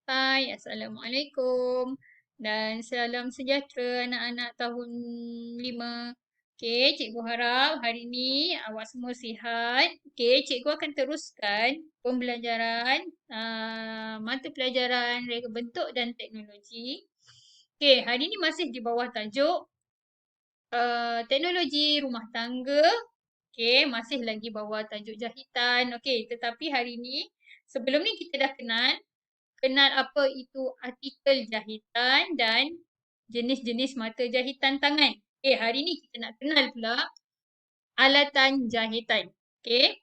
Hai, Assalamualaikum dan salam sejahtera anak-anak tahun 5. Okey, cikgu harap hari ini awak semua sihat. Okey, cikgu akan teruskan pembelajaran mata pelajaran reka bentuk dan teknologi. Okey, hari ini masih di bawah tajuk teknologi rumah tangga. Okey, masih lagi bawah tajuk jahitan. Okey, tetapi hari ini sebelum ni kita dah kenal apa itu artikel jahitan dan jenis-jenis mata jahitan tangan. Okay, hari ni kita nak kenal pula alatan jahitan. Okay,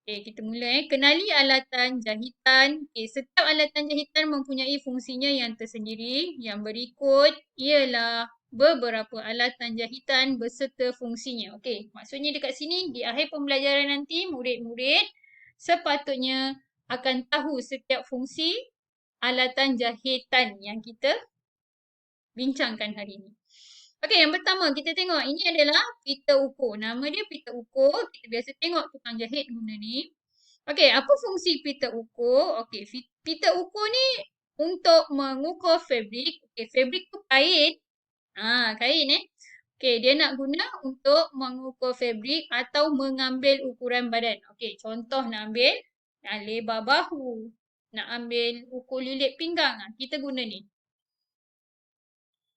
kita mula. Kenali alatan jahitan. Okay, setiap alatan jahitan mempunyai fungsinya yang tersendiri. Yang berikut ialah beberapa alatan jahitan beserta fungsinya. Okay, maksudnya dekat sini di akhir pembelajaran nanti murid-murid sepatutnya akan tahu setiap fungsi alatan jahitan yang kita bincangkan hari ini. Okey, yang pertama kita tengok ini adalah pita ukur. Nama dia pita ukur. Kita biasa tengok tukang jahit guna ni. Okey, apa fungsi pita ukur? Okey, pita ukur ni untuk mengukur fabrik. Okey, fabrik tu kain. Kain Okey, dia nak guna untuk mengukur fabrik atau mengambil ukuran badan. Okey, contoh nak ambil lebar bahu. Nak ambil ukur lilit pinggang. Kita guna ni.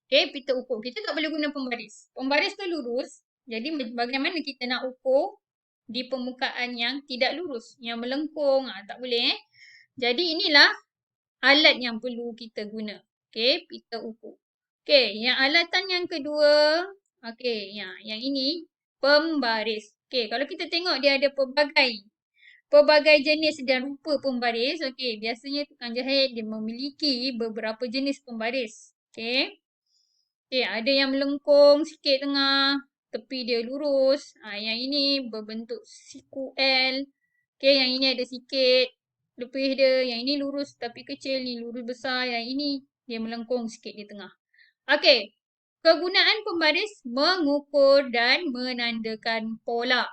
Okey, pita ukur. Kita tak boleh guna pembaris. Pembaris tu lurus. Jadi bagaimana kita nak ukur di permukaan yang tidak lurus, yang melengkung, tak boleh Jadi inilah alat yang perlu kita guna. Okey, pita ukur. Okey, yang alatan yang kedua, okey, yang ini pembaris. Okey, kalau kita tengok dia ada pelbagai jenis dan rupa pembaris. Okey, biasanya tukang jahit dia memiliki beberapa jenis pembaris. Okey. Okey, ada yang melengkung sikit tengah, tepi dia lurus. Yang ini berbentuk siku L. Okey, yang ini ada sikit lebih dia. Yang ini lurus tapi kecil, ni lurus besar. Yang ini dia melengkung sikit di tengah. Okey, kegunaan pembaris mengukur dan menandakan pola.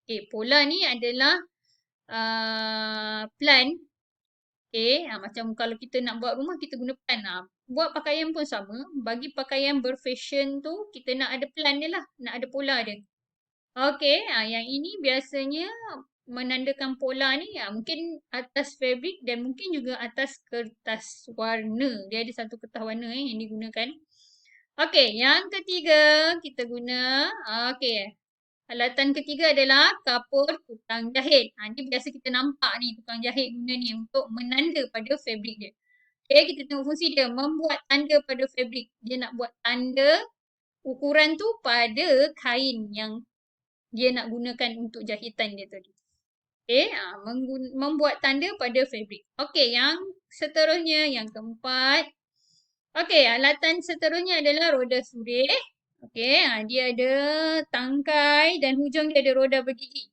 Okey, pola ni adalah plan. Okey, macam kalau kita nak buat rumah, kita guna plan. Buat pakaian pun sama. Bagi pakaian berfashion tu, kita nak ada plan dia lah. Nak ada pola dia. Okey, yang ini biasanya menandakan pola ni mungkin atas fabrik dan mungkin juga atas kertas warna. Dia ada satu kertas warna yang digunakan. Okey, yang ketiga kita guna. Okey, alatan ketiga adalah kapur tukang jahit. Ni biasa kita nampak ni tukang jahit guna ni untuk menanda pada fabrik dia. Okay, kita tengok fungsi dia. Membuat tanda pada fabrik. Dia nak buat tanda ukuran tu pada kain yang dia nak gunakan untuk jahitan dia tadi. Okay, membuat tanda pada fabrik. Okay, yang seterusnya, yang keempat. Okay, alatan seterusnya adalah roda surih. Okey, dia ada tangkai dan hujung dia ada roda bergigi.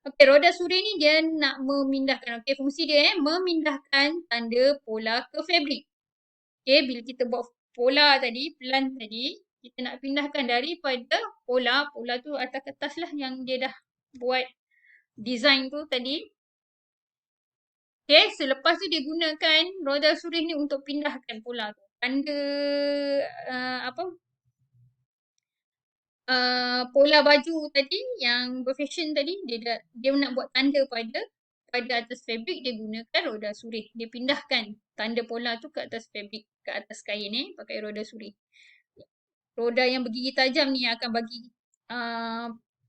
Okey, roda suri ni dia nak memindahkan. Okey, fungsi dia memindahkan tanda pola ke fabrik. Okey, bila kita buat pola tadi, plan tadi, kita nak pindahkan daripada pola tu atas kertas lah yang dia dah buat design tu tadi. Okey, selepas tu dia gunakan roda suri ni untuk pindahkan pola tu. Tanda pola baju tadi yang berfashion tadi dia nak buat tanda pada atas fabrik, dia gunakan roda surih. Dia pindahkan tanda pola tu ke atas fabrik, ke atas kain pakai roda surih. Roda yang bergigi tajam ni akan bagi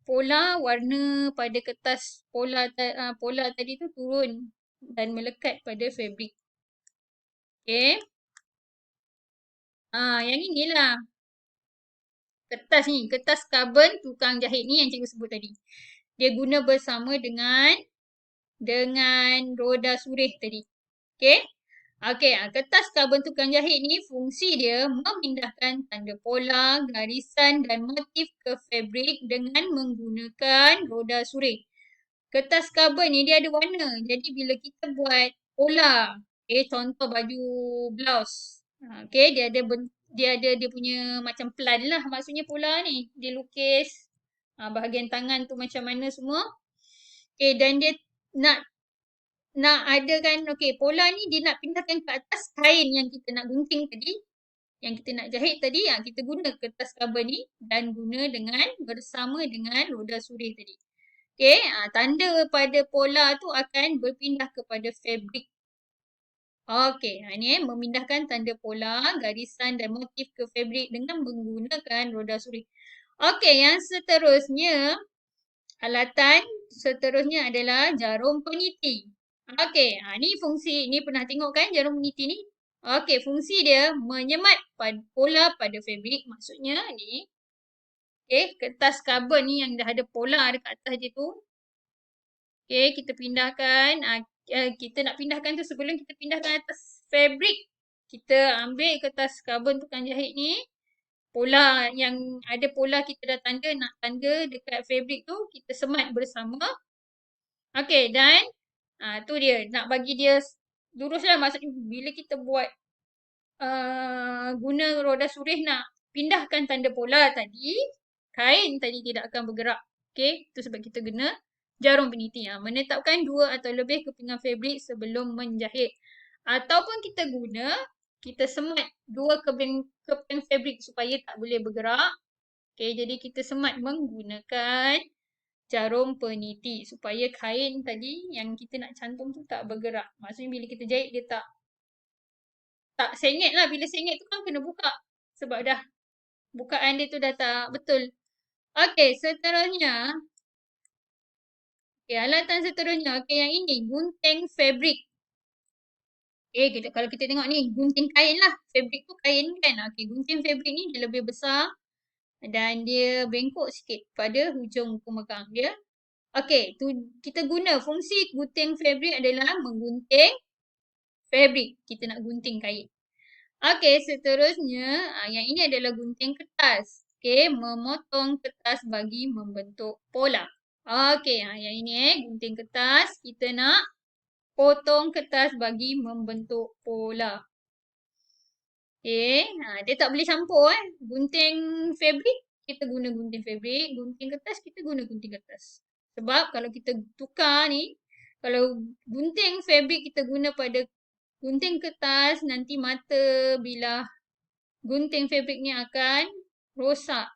pola warna pada kertas pola tadi tu turun dan melekat pada fabrik. Okey. Yang inilah kertas ni, kertas karbon tukang jahit ni yang cikgu sebut tadi. Dia guna bersama dengan roda surih tadi. Okey? Okey, kertas karbon tukang jahit ni fungsi dia memindahkan tanda pola, garisan dan motif ke fabrik dengan menggunakan roda surih. Kertas karbon ni dia ada warna. Jadi bila kita buat pola, contoh baju blouse. Dia ada dia punya macam plan lah, maksudnya pola ni. Dia lukis bahagian tangan tu macam mana semua. Dan dia nak nak ada kan, okey, pola ni dia nak pindahkan ke atas kain yang kita nak gunting tadi, yang kita nak jahit tadi, kita guna kertas karbon ni dan guna dengan bersama dengan roda surih tadi. Okey, tanda pada pola tu akan berpindah kepada fabrik. Okey, ni memindahkan tanda pola, garisan dan motif ke fabrik dengan menggunakan roda surih. Okey, yang seterusnya, alatan seterusnya adalah jarum peniti. Okey, ni fungsi, ni pernah tengok kan jarum peniti ni? Okey, fungsi dia menyemat pola pada fabrik. Maksudnya ni, kertas karbon ni yang dah ada pola dekat atas dia tu. Okey, kita pindahkan. Kita nak pindahkan tu sebelum kita pindahkan atas fabrik. Kita ambil kertas karbon tukang jahit ni. Pola yang ada pola kita dah tanda, nak tanda dekat fabrik tu, kita semat bersama. Okey, dan tu dia. Nak bagi dia lurus lah. Maksudnya bila kita buat guna roda surih nak pindahkan tanda pola tadi, kain tadi tidak akan bergerak. Okey, itu sebab kita guna jarum peniti. Menetapkan 2 atau lebih kepingan fabrik sebelum menjahit. Ataupun kita semat 2 keping fabrik supaya tak boleh bergerak. Okey, jadi kita semat menggunakan jarum peniti supaya kain tadi yang kita nak cantum tu tak bergerak. Maksudnya bila kita jahit dia tak sengit lah. Bila sengit tu kan kena buka. Sebab dah bukaan dia tu dah tak betul. Okey, seterusnya. Okey, alatan seterusnya. Okey, yang ini gunting fabrik. Kalau kita tengok ni, gunting kain lah. Fabrik tu kain kan. Okey, gunting fabrik ni dia lebih besar dan dia bengkok sikit pada hujung pemegang dia. Okey, kita guna fungsi gunting fabrik adalah menggunting fabrik. Kita nak gunting kain. Okey, seterusnya yang ini adalah gunting kertas. Okey, memotong kertas bagi membentuk pola. Okey, yang ini gunting kertas. Kita nak potong kertas bagi membentuk pola. Okey, dia tak boleh campur Gunting fabrik, kita guna gunting fabrik. Gunting kertas, kita guna gunting kertas. Sebab kalau kita tukar ni, kalau gunting fabrik kita guna pada gunting kertas, nanti mata bilah gunting fabrik ni akan rosak.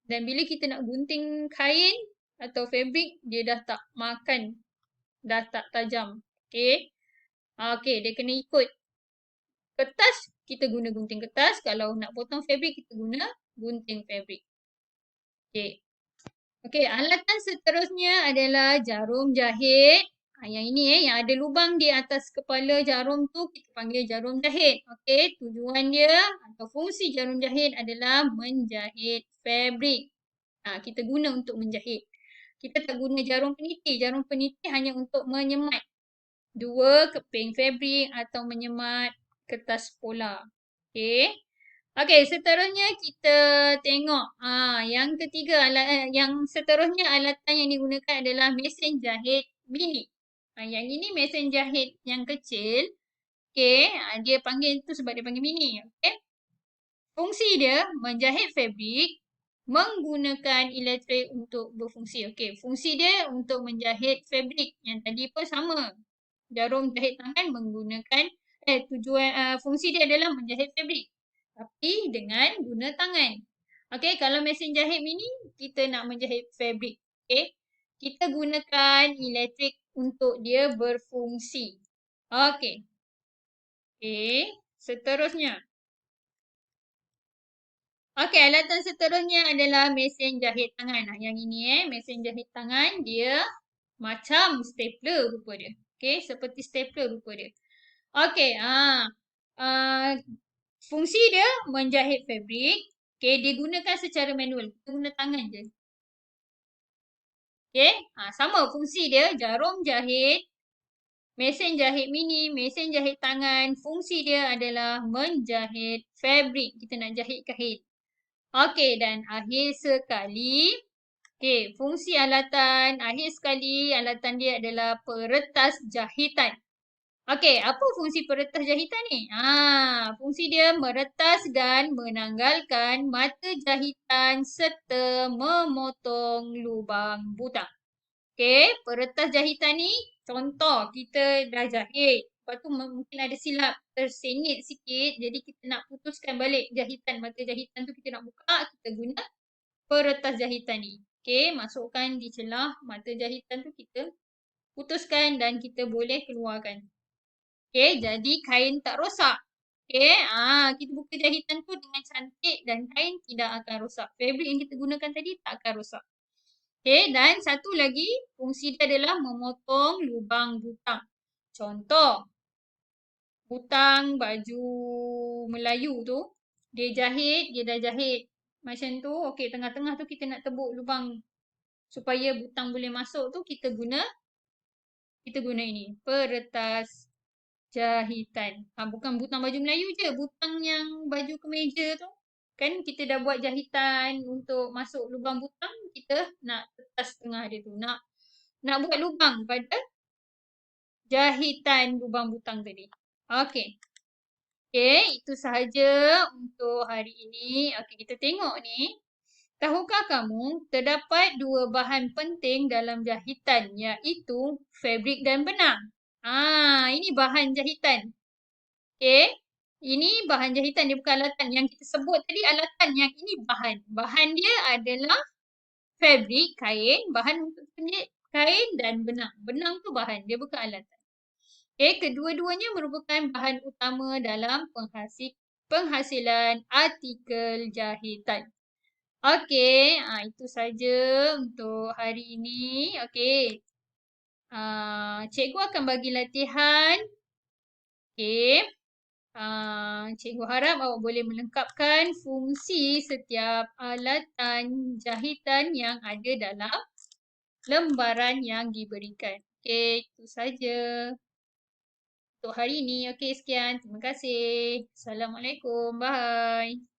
Dan bila kita nak gunting kain atau fabrik, dia dah tak makan. Dah tak tajam. Okey. Okey, dia kena ikut kertas, kita guna gunting kertas. Kalau nak potong fabrik, kita guna gunting fabrik. Okey. Okey, alatan seterusnya adalah jarum jahit. Yang ini yang ada lubang di atas kepala jarum tu kita panggil jarum jahit. Okey, tujuan dia atau fungsi jarum jahit adalah menjahit fabrik. Kita guna untuk menjahit. Kita tak guna jarum peniti. Jarum peniti hanya untuk menyemat 2 keping fabrik atau menyemat kertas pola. Okey. Okey, seterusnya kita tengok yang ketiga, yang seterusnya alatan yang digunakan adalah mesin jahit mini. Yang ini mesin jahit yang kecil. Okey, dia panggil tu sebab dia panggil mini. Okey. Fungsi dia menjahit fabrik menggunakan elektrik untuk berfungsi. Okey, fungsi dia untuk menjahit fabrik. Yang tadi pun sama. Jarum jahit tangan menggunakan fungsi dia adalah menjahit fabrik. Tapi dengan guna tangan. Okey, kalau mesin jahit mini, kita nak menjahit fabrik. Okey, kita gunakan elektrik untuk dia berfungsi. Okey. Okey, seterusnya. Okey, alatan seterusnya adalah mesin jahit tangan. Yang ini mesin jahit tangan, dia macam stapler rupa dia. Okey, seperti stapler rupa dia. Okey, fungsi dia menjahit fabrik. Okey, digunakan secara manual. Kita guna tangan je. Okey, sama fungsi dia. Jarum jahit, mesin jahit mini, mesin jahit tangan. Fungsi dia adalah menjahit fabrik. Kita nak jahit kain. Okey, dan akhir sekali. Okey, fungsi alatan. Akhir sekali, alatan dia adalah peretas jahitan. Okey, apa fungsi peretas jahitan ni? Fungsi dia meretas dan menanggalkan mata jahitan serta memotong lubang butang. Okey, peretas jahitan ni contoh kita dah jahit. Lepas tu mungkin ada silap tersengit sikit. Jadi kita nak putuskan balik jahitan. Mata jahitan tu kita nak buka. Kita guna peretas jahitan ni. Okey, masukkan di celah mata jahitan tu kita putuskan dan kita boleh keluarkan. Okey, jadi kain tak rosak. Okey, kita buka jahitan tu dengan cantik dan kain tidak akan rosak. Fabric yang kita gunakan tadi tak akan rosak. Okey, dan satu lagi fungsi dia adalah memotong lubang butang. Contoh, butang baju Melayu tu, dia jahit, dia dah jahit macam tu. Okey, tengah-tengah tu kita nak tebuk lubang supaya butang boleh masuk tu, kita guna ini, peretas jahitan. Bukan butang baju Melayu je, butang yang baju kemeja tu. Kan kita dah buat jahitan untuk masuk lubang butang, kita nak tetas tengah dia tu. Nak buat lubang pada jahitan lubang butang tadi. Okey. Okey, itu sahaja untuk hari ini. Okey, kita tengok ni. Tahukah kamu terdapat dua bahan penting dalam jahitan iaitu fabrik dan benang. Ini bahan jahitan. Okey. Ini bahan jahitan, dia bukan alatan. Yang kita sebut tadi alatan, yang ini bahan. Bahan dia adalah fabrik, kain, bahan untuk penjahit kain dan benang. Benang tu bahan, dia bukan alatan. Okey, kedua-duanya merupakan bahan utama dalam penghasilan artikel jahitan. Okey, itu saja untuk hari ini. Okey. Cikgu akan bagi latihan. Okey. Cikgu harap awak boleh melengkapkan fungsi setiap alatan jahitan yang ada dalam lembaran yang diberikan. Okey, itu saja untuk hari ini. Okey, sekian. Terima kasih. Assalamualaikum. Bye.